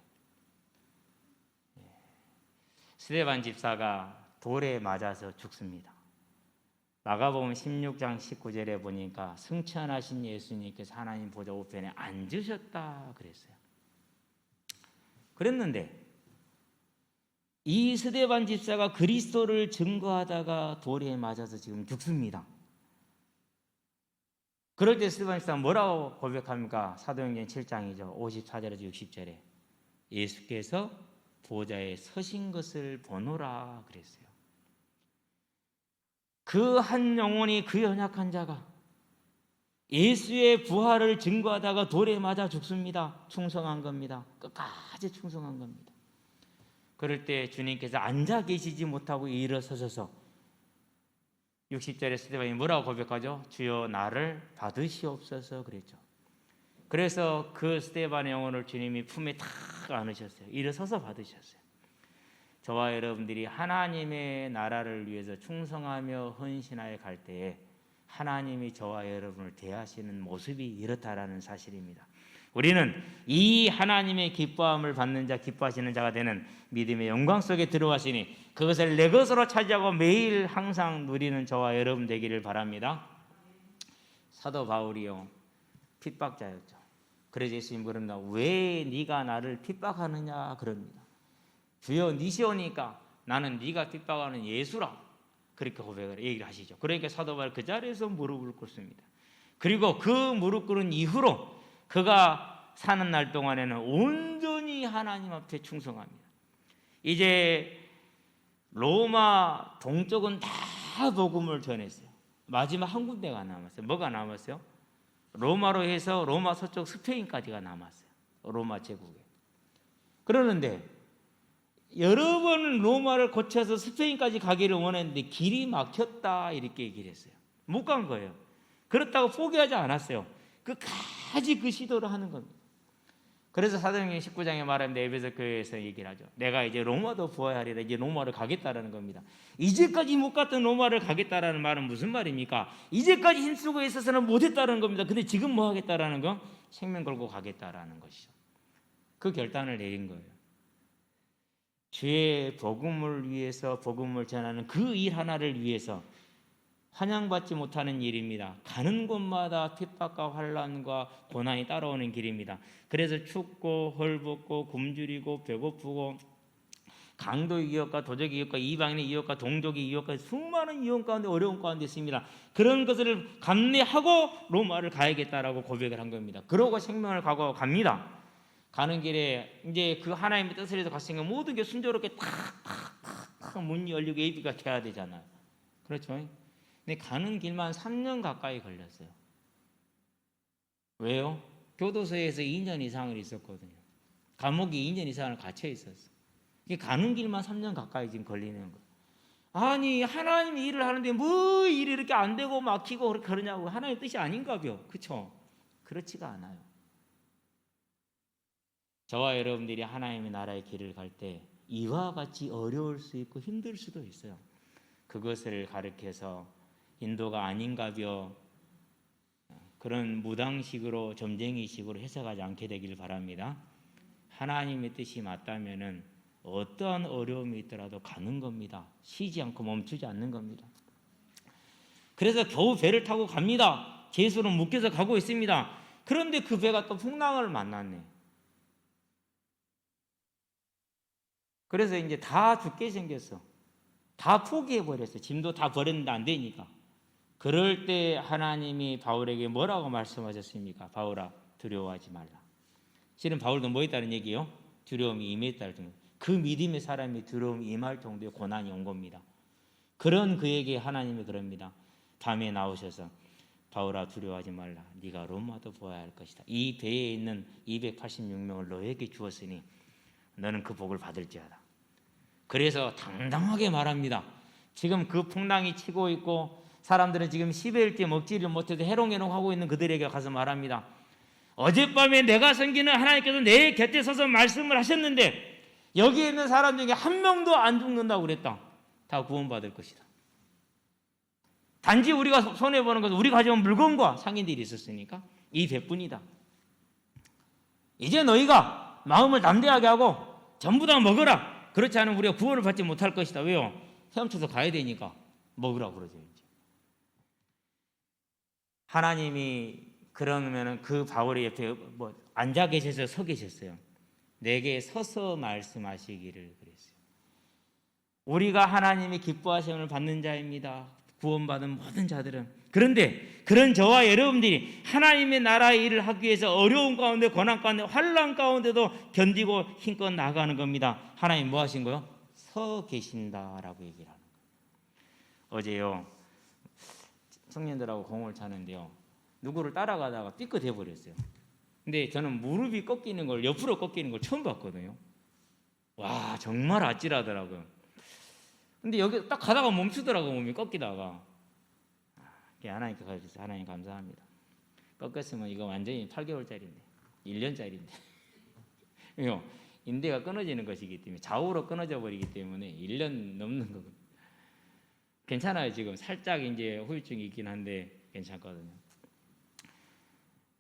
스데반 집사가 돌에 맞아서 죽습니다. 마가복음 16장 19절에 보니까 승천하신 예수님께서 하나님 보좌 우편에 앉으셨다 그랬어요. 그랬는데 이 스데반 집사가 그리스도를 증거하다가 돌에 맞아서 지금 죽습니다. 그럴 때 스데반 집사가 뭐라고 고백합니까? 사도행전 7장이죠. 54절에서 60절에 예수께서 보좌에 서신 것을 보노라 그랬어요. 그 한 영혼이, 그 연약한 자가 예수의 부활을 증거하다가 돌에 맞아 죽습니다. 충성한 겁니다. 끝까지 충성한 겁니다. 그럴 때 주님께서 앉아 계시지 못하고 일어서셔서 60절에 스데반이 뭐라고 고백하죠? 주여 나를 받으시옵소서 그랬죠. 그래서 그 스데반의 영혼을 주님이 품에 탁 안으셨어요. 일어서서 받으셨어요. 저와 여러분들이 하나님의 나라를 위해서 충성하며 헌신하여 갈 때에 하나님이 저와 여러분을 대하시는 모습이 이렇다라는 사실입니다. 우리는 이 하나님의 기뻐함을 받는 자, 기뻐하시는 자가 되는 믿음의 영광 속에 들어왔으니 그것을 내 것으로 차지하고 매일 항상 누리는 저와 여러분 되기를 바랍니다. 사도 바울이요 핍박자였죠. 그래서 예수님 그럽니다. 왜 네가 나를 핍박하느냐 그럽니다. 주여 니시오니까 나는 네가 핍박하는 예수라. 그렇게 고백을 얘기를 하시죠. 그러니까 사도 바울 그 자리에서 무릎을 꿇습니다. 그리고 그 무릎 꿇은 이후로 그가 사는 날 동안에는 온전히 하나님 앞에 충성합니다. 이제 로마 동쪽은 다 복음을 전했어요. 마지막 한 군데가 남았어요. 뭐가 남았어요? 로마로 해서 로마 서쪽 스페인까지가 남았어요. 로마 제국에. 그러는데 여러 번 로마를 거쳐서 스페인까지 가기를 원했는데 길이 막혔다 이렇게 얘기를 했어요. 못 간 거예요. 그렇다고 포기하지 않았어요. 끝까지 그 시도를 하는 겁니다. 그래서 사도행전 19장에 말하는데 에베소 교회에서 얘기를 하죠. 내가 이제 로마도 부활하리라. 이제 로마를 가겠다라는 겁니다. 이제까지 못 갔던 로마를 가겠다라는 말은 무슨 말입니까? 이제까지 힘쓰고 있어서는 못했다는 겁니다. 근데 지금 뭐 하겠다라는 건 생명 걸고 가겠다라는 것이죠. 그 결단을 내린 거예요. 주의 복음을 위해서 복음을 전하는 그 일 하나를 위해서 환영받지 못하는 일입니다. 가는 곳마다 핍박과 환난과 고난이 따라오는 길입니다. 그래서 춥고 헐벗고 굶주리고 배고프고 강도 이웃과 도적의 이웃과 이방인의 이웃과 동족의 이웃과 수많은 이웃 가운데 어려운 가운데 있습니다. 그런 것을 감내하고 로마를 가야겠다라고 고백을 한 겁니다. 그러고 생명을 각오하고 갑니다. 가는 길에 이제 그 하나님의 뜻을 해서 갔으니까 모든 게 순조롭게 탁탁탁 문이 열리고 예비가 돼야 되잖아요. 그렇죠? 근데 가는 길만 3년 가까이 걸렸어요. 왜요? 교도소에서 2년 이상을 있었거든요. 감옥에 2년 이상을 갇혀 있었어요. 가는 길만 3년 가까이 지금 걸리는 거예요. 아니 하나님이 일을 하는데 뭐 일이 이렇게 안 되고 막히고 그러냐고. 하나님의 뜻이 아닌가요? 그렇죠? 그렇지가 않아요. 저와 여러분들이 하나님의 나라의 길을 갈 때 이와 같이 어려울 수 있고 힘들 수도 있어요. 그것을 가르쳐서 인도가 아닌가벼 그런 무당식으로 점쟁이식으로 해석하지 않게 되길 바랍니다. 하나님의 뜻이 맞다면은 어떠한 어려움이 있더라도 가는 겁니다. 쉬지 않고 멈추지 않는 겁니다. 그래서 겨우 배를 타고 갑니다. 제수로 묶여서 가고 있습니다. 그런데 그 배가 또 풍랑을 만났네. 그래서 이제 다 죽게 생겼어. 다 포기해버렸어. 짐도 다 버렸는데 안 되니까. 그럴 때 하나님이 바울에게 뭐라고 말씀하셨습니까? 바울아 두려워하지 말라. 실은 바울도 뭐 했다는 얘기요? 두려움이 임했다는 정도. 그 믿음의 사람이 두려움이 임할 정도의 고난이 온 겁니다. 그런 그에게 하나님이 그럽니다. 밤에 나오셔서 바울아 두려워하지 말라. 네가 로마도 보아야 할 것이다. 이 배에 있는 286명을 너에게 주었으니 너는 그 복을 받을지어다. 그래서 당당하게 말합니다. 지금 그 풍랑이 치고 있고 사람들은 지금 10일째 먹지를 못해도 해롱해롱하고 있는 그들에게 가서 말합니다. 어젯밤에 내가 섬기는 하나님께서 내 곁에 서서 말씀을 하셨는데 여기 있는 사람 중에 한 명도 안 죽는다고 그랬다. 다 구원받을 것이다. 단지 우리가 손해보는 것은 우리가 가져온 물건과 상인들이 있었으니까 이 배뿐이다. 이제 너희가 마음을 담대하게 하고 전부 다 먹어라. 그렇지 않으면 우리가 구원을 받지 못할 것이다. 왜요? 헤엄쳐서 가야 되니까 먹으라고 그러죠. 이제. 하나님이 그러면은 그 바울의 옆에 앉아 계셔서 서 계셨어요. 내게 서서 말씀하시기를 그랬어요. 우리가 하나님이 기뻐하심을 받는 자입니다. 구원받은 모든 자들은. 그런데 그런 저와 여러분들이 하나님의 나라의 일을 하기 위해서 어려운 가운데 고난 가운데 환난 가운데도 견디고 힘껏 나아가는 겁니다. 하나님 뭐 하신 거요? 서 계신다라고 얘기를 하는 거예요. 어제요 청년들하고 공을 차는데요 누구를 따라가다가 삐끗해 버렸어요. 근데 저는 무릎이 꺾이는 걸 옆으로 꺾이는 걸 처음 봤거든요. 와 정말 아찔하더라고요. 근데 여기 딱 가다가 멈추더라고. 몸이 꺾이다가. 하나님께 가르쳐서 하나님 감사합니다. 꺾였으면 이거 완전히 8개월짜리인데 1년짜리인데 인대가 끊어지는 것이기 때문에 좌우로 끊어져 버리기 때문에 1년 넘는 거거든요. 괜찮아요. 지금 살짝 이제 후유증이 있긴 한데 괜찮거든요.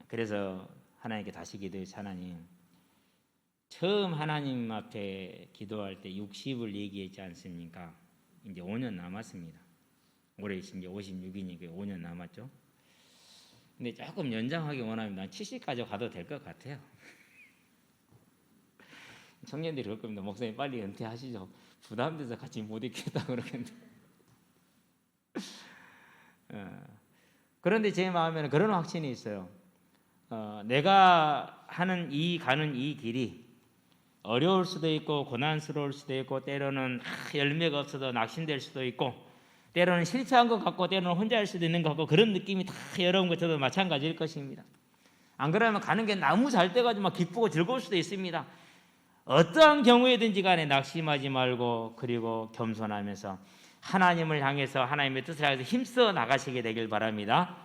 그래서 하나님께 다시 기도해서 하나님 처음 하나님 앞에 기도할 때 60을 얘기했지 않습니까? 이제 5년 남았습니다. 올해 이제 56이니까 5년 남았죠. 근데 조금 연장하기 원하면 난 70까지 가도 될 것 같아요. 청년들이 그럴 겁니다. 목사님 빨리 은퇴하시죠. 부담돼서 같이 못 있겠다 그러겠는데. 그런데 제 마음에는 그런 확신이 있어요. 내가 가는 이 길이 어려울 수도 있고 고난스러울 수도 있고 때로는 열매가 없어도 낙심될 수도 있고 때로는 실패한 것 같고 때로는 혼자일 수도 있는 것 같고 그런 느낌이 다 여러분과 저도 마찬가지일 것입니다. 안 그러면 가는 게 너무 잘 돼가지고 막 기쁘고 즐거울 수도 있습니다. 어떠한 경우에든지 간에 낙심하지 말고 그리고 겸손하면서 하나님을 향해서 하나님의 뜻을 향해서 힘써 나가시게 되길 바랍니다.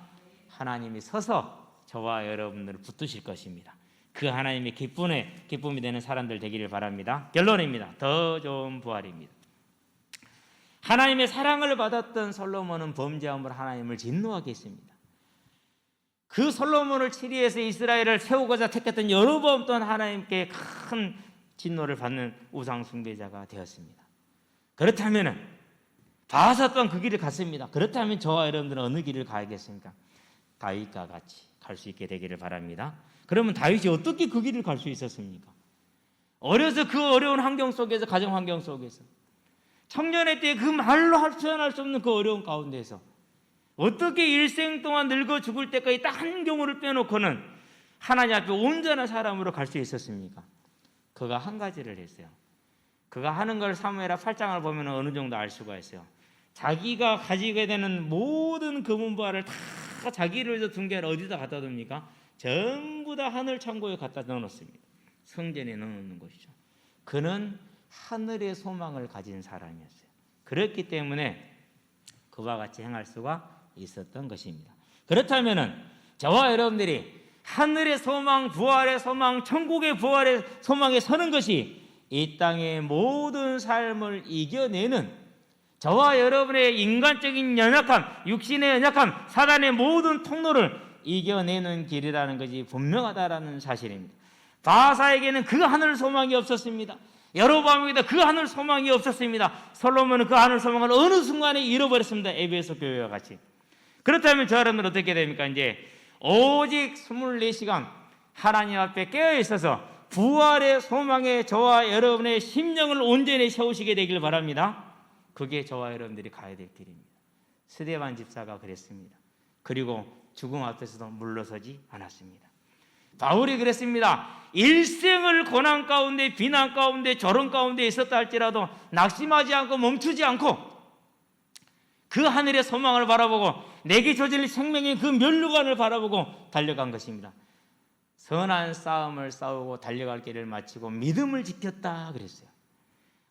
하나님이 서서 저와 여러분들을 붙드실 것입니다. 그 하나님의 기쁨이 되는 사람들 되기를 바랍니다. 결론입니다. 더 좋은 부활입니다. 하나님의 사랑을 받았던 솔로몬은 범죄함으로 하나님을 진노하게 했습니다. 그 솔로몬을 치리해서 이스라엘을 세우고자 택했던 여로보암 또한 하나님께 큰 진노를 받는 우상 숭배자가 되었습니다. 그렇다면 바하사 또한 그 길을 갔습니다. 그렇다면 저와 여러분들은 어느 길을 가야겠습니까? 다윗과 같이 갈 수 있게 되기를 바랍니다. 그러면 다윗이 어떻게 그 길을 갈 수 있었습니까? 어려서 그 어려운 환경 속에서, 가정 환경 속에서, 청년의 때 그 말로 표현할 수 없는 그 어려운 가운데서 어떻게 일생 동안 늙어 죽을 때까지 딱 한 경우를 빼놓고는 하나님 앞에 온전한 사람으로 갈 수 있었습니까? 그가 한 가지를 했어요. 그가 하는 걸 사무엘하 8장을 보면 어느 정도 알 수가 있어요. 자기가 가지게 되는 모든 금은부화를 다 자기를 위해서 둔 게 아니라 어디다 갖다 둡니까? 전부 다 하늘 창고에 갖다 넣어놓습니다. 성전에 넣어놓는 것이죠. 그는 하늘의 소망을 가진 사람이었어요. 그렇기 때문에 그와 같이 행할 수가 있었던 것입니다. 그렇다면 저와 여러분들이 하늘의 소망, 부활의 소망, 천국의 부활의 소망에 서는 것이 이 땅의 모든 삶을 이겨내는, 저와 여러분의 인간적인 연약함, 육신의 연약함, 사단의 모든 통로를 이겨내는 길이라는 것이 분명하다라는 사실입니다. 바하사에게는 그 하늘 소망이 없었습니다. 여로보암에게도 그 하늘 소망이 없었습니다. 솔로몬은 그 하늘 소망을 어느 순간에 잃어버렸습니다. 에베소 교회와 같이. 그렇다면 저 여러분은 어떻게 됩니까? 이제 오직 24시간 하나님 앞에 깨어 있어서 부활의 소망에 저와 여러분의 심령을 온전히 세우시게 되길 바랍니다. 그게 저와 여러분들이 가야 될 길입니다. 스데반 집사가 그랬습니다. 그리고 죽음 앞에서도 물러서지 않았습니다. 바울이 그랬습니다. 일생을 고난 가운데, 비난 가운데, 조롱 가운데 있었다 할지라도 낙심하지 않고 멈추지 않고 그 하늘의 소망을 바라보고 내게 저질린 생명의 그 면류관을 바라보고 달려간 것입니다. 선한 싸움을 싸우고 달려갈 길을 마치고 믿음을 지켰다 그랬어요.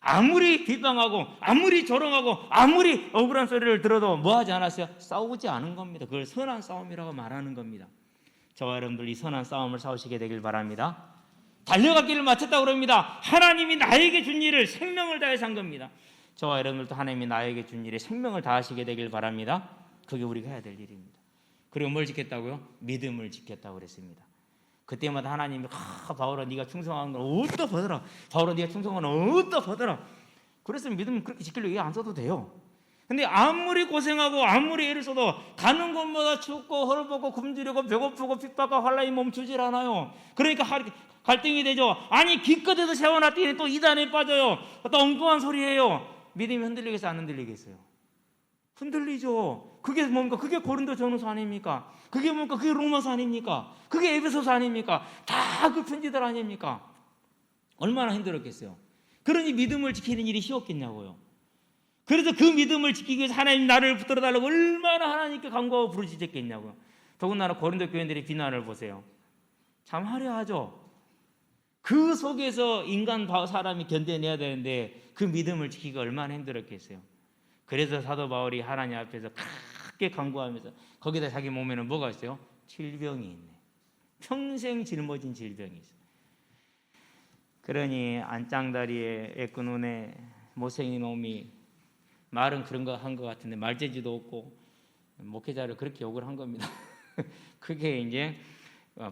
아무리 비방하고 아무리 조롱하고 아무리 억울한 소리를 들어도 뭐하지 않았어요? 싸우지 않은 겁니다. 그걸 선한 싸움이라고 말하는 겁니다. 저와 여러분들 이 선한 싸움을 싸우시게 되길 바랍니다. 달려갈 길을 마쳤다고 그럽니다. 하나님이 나에게 준 일을 생명을 다해서 한 겁니다. 저와 여러분들도 하나님이 나에게 준 일에 생명을 다하시게 되길 바랍니다. 그게 우리가 해야 될 일입니다. 그리고 뭘 지켰다고요? 믿음을 지켰다고 그랬습니다. 그때마다 하나님이 바울아 네가 충성한 건 어디다 받아라. 바울아 네가 충성한 건 어디다 받아라. 그래서 믿음은 그렇게 지키려고 얘기 안 써도 돼요. 근데 아무리 고생하고 아무리 애를 써도 가는 곳마다 춥고 헐벗고 굶주리고 배고프고 핍박과 환란이 멈추질 않아요. 그러니까 갈등이 되죠. 아니 기껏해서 세워놨더니 또 이단에 빠져요. 또 엉뚱한 소리예요. 믿음이 흔들리겠어요? 안 흔들리겠어요? 흔들리죠. 그게 뭡니까? 그게 고린도 전후서 아닙니까? 그게 뭡니까? 그게 로마서 아닙니까? 그게 에베소서 아닙니까? 다 그 편지들 아닙니까? 얼마나 힘들었겠어요. 그러니 믿음을 지키는 일이 쉬웠겠냐고요. 그래서 그 믿음을 지키기 위해서 하나님 나를 붙들어 달라고 얼마나 하나님께 간구하고 부르짖었겠냐고요. 더군다나 고린도 교인들의 비난을 보세요. 참 화려하죠. 그 속에서 인간 사람이 견뎌내야 되는데 그 믿음을 지키기가 얼마나 힘들었겠어요. 그래서 사도 바울이 하나님 앞에서 크게 간구하면서 거기다 자기 몸에는 뭐가 있어요? 질병이 있네. 평생 짊어진 질병이 있어요. 그러니 안짱다리에 애꾸눈에 못생긴 놈이 말은 그런 거 한 것 같은데 말재주도 없고 목회자를 그렇게 욕을 한 겁니다. 그게 이제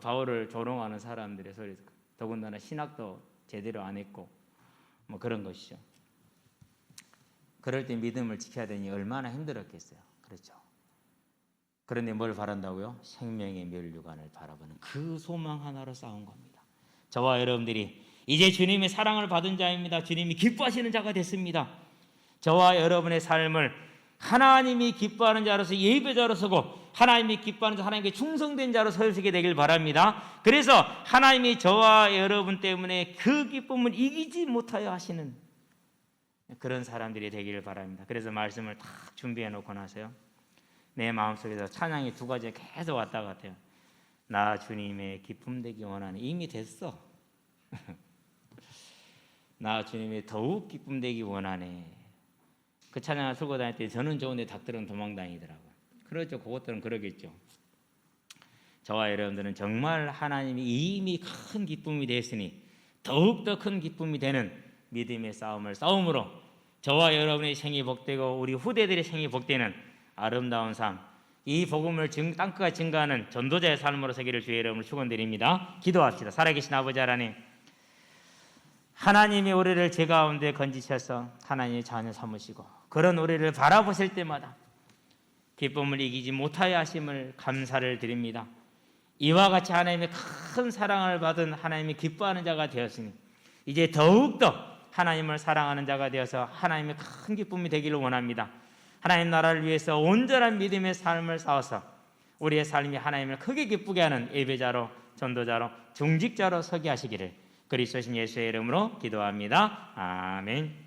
바울을 조롱하는 사람들의 소리. 더군다나 신학도 제대로 안 했고 뭐 그런 것이죠. 그럴 때 믿음을 지켜야 되니 얼마나 힘들었겠어요. 그렇죠. 그런데 뭘 바란다고요? 생명의 면류관을 바라보는 그 소망 하나로 싸운 겁니다. 저와 여러분들이 이제 주님의 사랑을 받은 자입니다. 주님이 기뻐하시는 자가 됐습니다. 저와 여러분의 삶을 하나님이 기뻐하는 자로서 예배자로 서고 하나님이 기뻐하는 자, 하나님께 충성된 자로 서시게 되길 바랍니다. 그래서 하나님이 저와 여러분 때문에 그 기쁨을 이기지 못하여 하시는 그런 사람들이 되기를 바랍니다. 그래서 말씀을 딱 준비해 놓고 나서요, 내 마음속에서 찬양이 두 가지 계속 왔다 갔아요. 나 주님의 기쁨 되기 원하는. 이미 됐어. 나 주님이 더욱 기쁨 되기 원하네. 그 찬양을 들고 다닐 때 저는 좋은데 닭들은 도망다니더라고요. 그렇죠. 그것들은 그러겠죠. 저와 여러분들은 정말 하나님이 이미 큰 기쁨이 됐으니 더욱더 큰 기쁨이 되는 믿음의 싸움으로 저와 여러분의 생이 복되고 우리 후대들의 생이 복되는 아름다운 삶, 이 복음을 땅끝까지 증거하는 전도자의 삶으로 서기를 주의 이름으로 축원드립니다. 기도합시다. 살아계신 아버지 하나님, 하나님이 우리를 죄 가운데 건지셔서 하나님의 자녀 삼으시고 그런 우리를 바라보실 때마다 기쁨을 이기지 못하여 하심을 감사를 드립니다. 이와 같이 하나님의 큰 사랑을 받은 하나님이 기뻐하는 자가 되었으니 이제 더욱더 하나님을 사랑하는 자가 되어서 하나님의 큰 기쁨이 되기를 원합니다. 하나님 나라를 위해서 온전한 믿음의 삶을 싸워서 우리의 삶이 하나님을 크게 기쁘게 하는 예배자로, 전도자로, 중직자로 서게 하시기를 그리스도신 예수의 이름으로 기도합니다. 아멘.